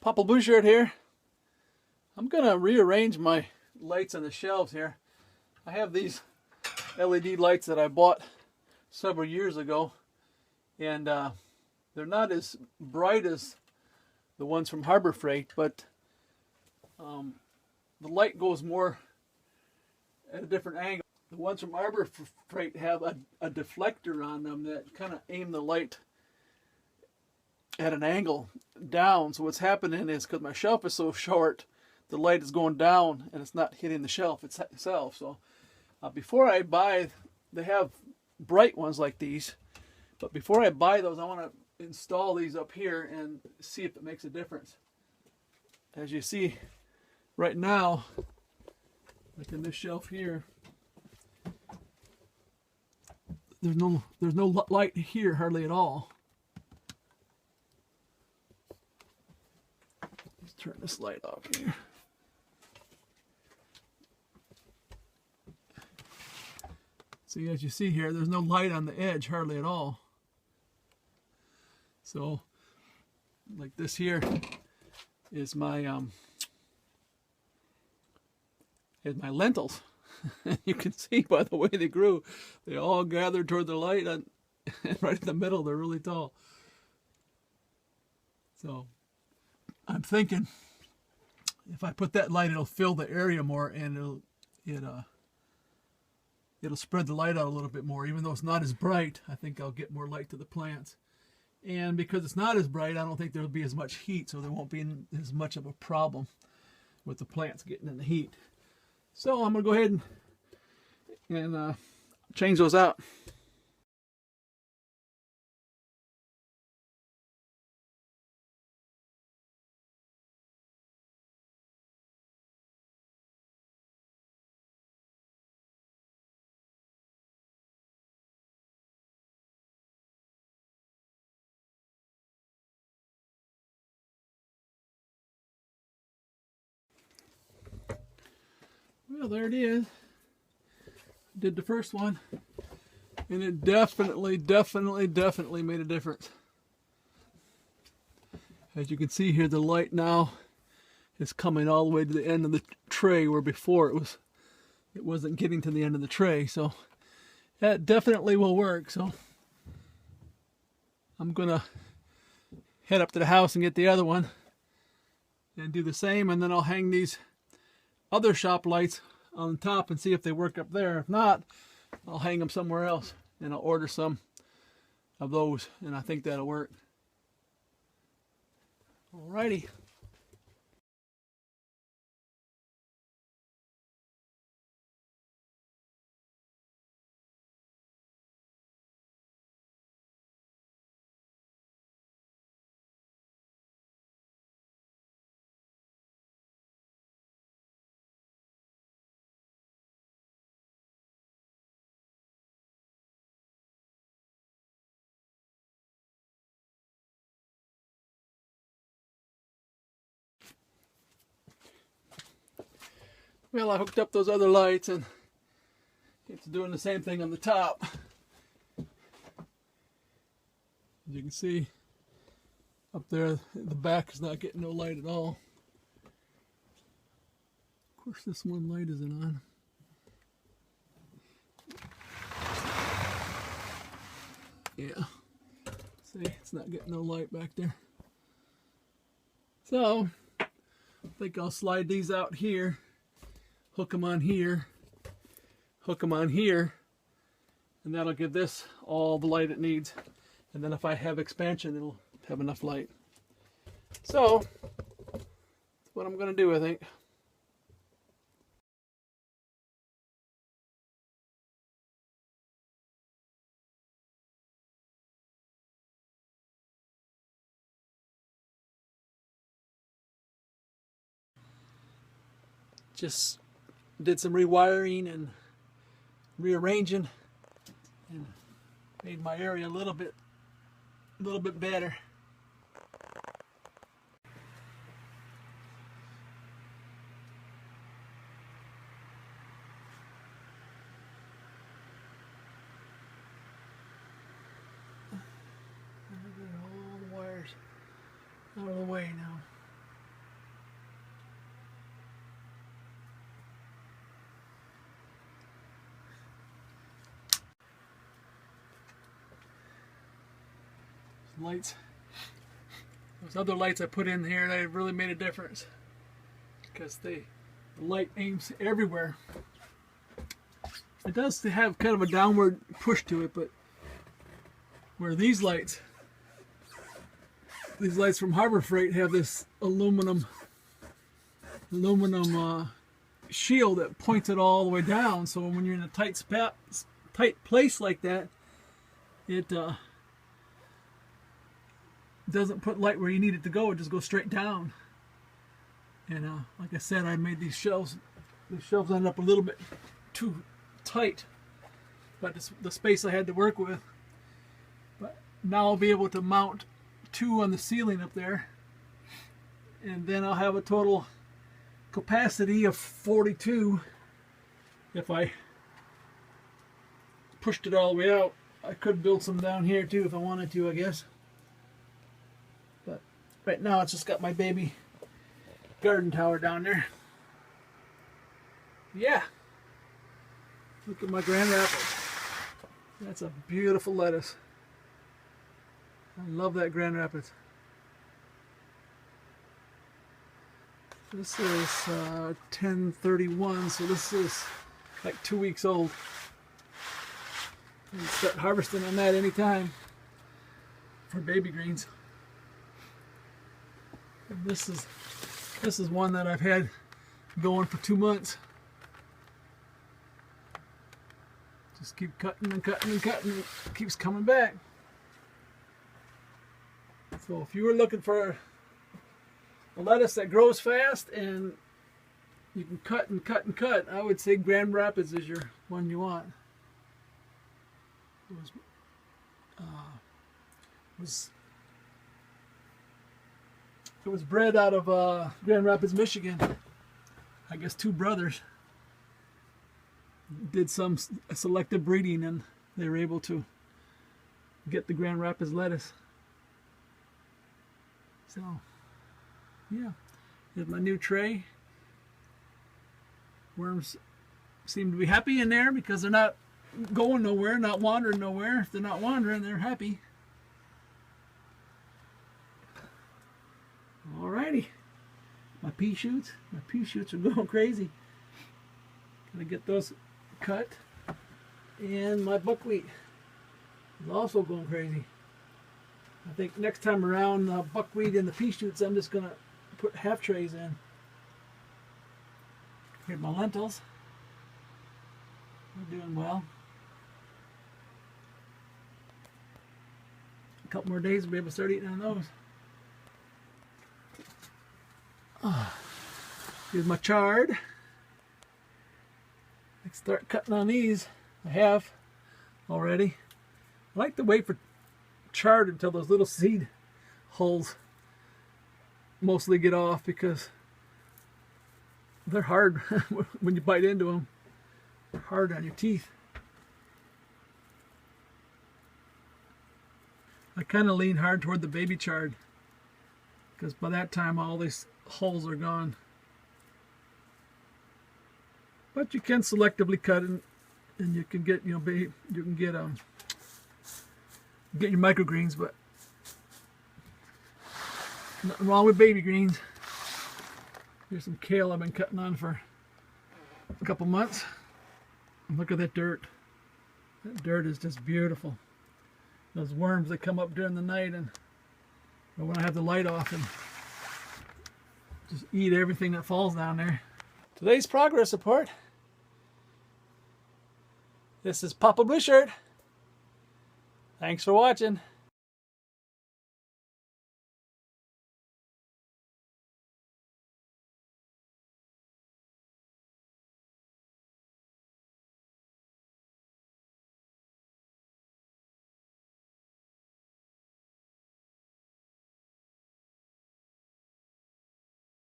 Papa Blue Shirt here. I'm gonna rearrange my lights on the shelves here. I have these LED lights that I bought several years ago, and they're not as bright as the ones from Harbor Freight, but the light goes more at a different angle. The ones from Harbor Freight have a deflector on them that kind of aim the light at an angle down. So what's happening is, because my shelf is so short, the light is going down and it's not hitting the shelf itself. So before I buy, they have bright ones like these, but before I buy those, I want to install these up here and see if it makes a difference. As you see right now, like in this shelf here, there's no light here hardly at all. Let's turn this light off here. See, as you see here, there's no light on the edge hardly at all. So, like this here is my lentils. You can see by the way they grew, they all gathered toward the light, and right in the middle, they're really tall. So, I'm thinking if I put that light, it'll fill the area more, and it'll spread the light out a little bit more. Even though it's not as bright, I think I'll get more light to the plants. And because it's not as bright, I don't think there'll be as much heat, so there won't be as much of a problem with the plants getting in the heat. So I'm going to go ahead and change those out. Well, there it is. Did the first one, and it definitely made a difference. As you can see here, the light now is coming all the way to the end of the tray, where before it wasn't getting to the end of the tray. So that definitely will work. So I'm gonna head up to the house and get the other one and do the same, and then I'll hang these other shop lights on top and see if they work up there. If not, I'll hang them somewhere else, and I'll order some of those, and I think that'll work. Alrighty. Well, I hooked up those other lights, and it's doing the same thing on the top. As you can see, up there, the back is not getting no light at all. Of course, this one light isn't on. Yeah. See, it's not getting no light back there. So, I think I'll slide these out here. Hook them on here, hook them on here, and that'll give this all the light it needs. And then if I have expansion, it'll have enough light. So that's what I'm going to do, I think. Just did some rewiring and rearranging, and made my area a little bit better. All the wires out of the way now. lights. Those other lights I put in here, they really made a difference because the light aims everywhere. It does have kind of a downward push to it, but where these lights from Harbor Freight have this aluminum shield that points it all the way down, so when you're in a tight place like that, it doesn't put light where you need it to go. It just goes straight down. And like I said, I made these shelves. The shelves ended up a little bit too tight, but it's the space I had to work with. But now I'll be able to mount 2 on the ceiling up there, and then I'll have a total capacity of 42. If I pushed it all the way out, I could build some down here too if I wanted to, I guess. But right now it's just got my baby garden tower down there. Yeah, look at my Grand Rapids. That's a beautiful lettuce. I love that Grand Rapids. This is 10/31, so this is like 2 weeks old. You can start harvesting on that anytime for baby greens. And this is one that I've had going for 2 months. Just keep cutting and cutting and cutting. It keeps coming back. So if you were looking for a lettuce that grows fast and you can cut and cut and cut, I would say Grand Rapids is your one you want. It was bred out of Grand Rapids, Michigan. I guess 2 brothers did some selective breeding and they were able to get the Grand Rapids lettuce. So yeah, here's my new tray. Worms seem to be happy in there because they're not going nowhere, not wandering nowhere. If they're not wandering, they're happy. Alrighty, my pea shoots are going crazy. Gonna get those cut, and my buckwheat is also going crazy. I think next time around, buckwheat and the pea shoots, I'm just gonna put half trays in. Here's my lentils. They're doing well. A couple more days, we'll be able to start eating on those. Here's my chard. Let's start cutting on these. I have already. I like to wait for chard until those little seed holes mostly get off because they're hard when you bite into them. They're hard on your teeth. I kind of lean hard toward the baby chard because by that time all these holes are gone. But you can selectively cut and you can get, you can get your microgreens, but nothing wrong with baby greens. Here's some kale I've been cutting on for a couple months. And look at that dirt. That dirt is just beautiful. Those worms that come up during the night and when I have the light off and just eat everything that falls down there. Today's progress report. This is Papa Blue Shirt. Thanks for watching.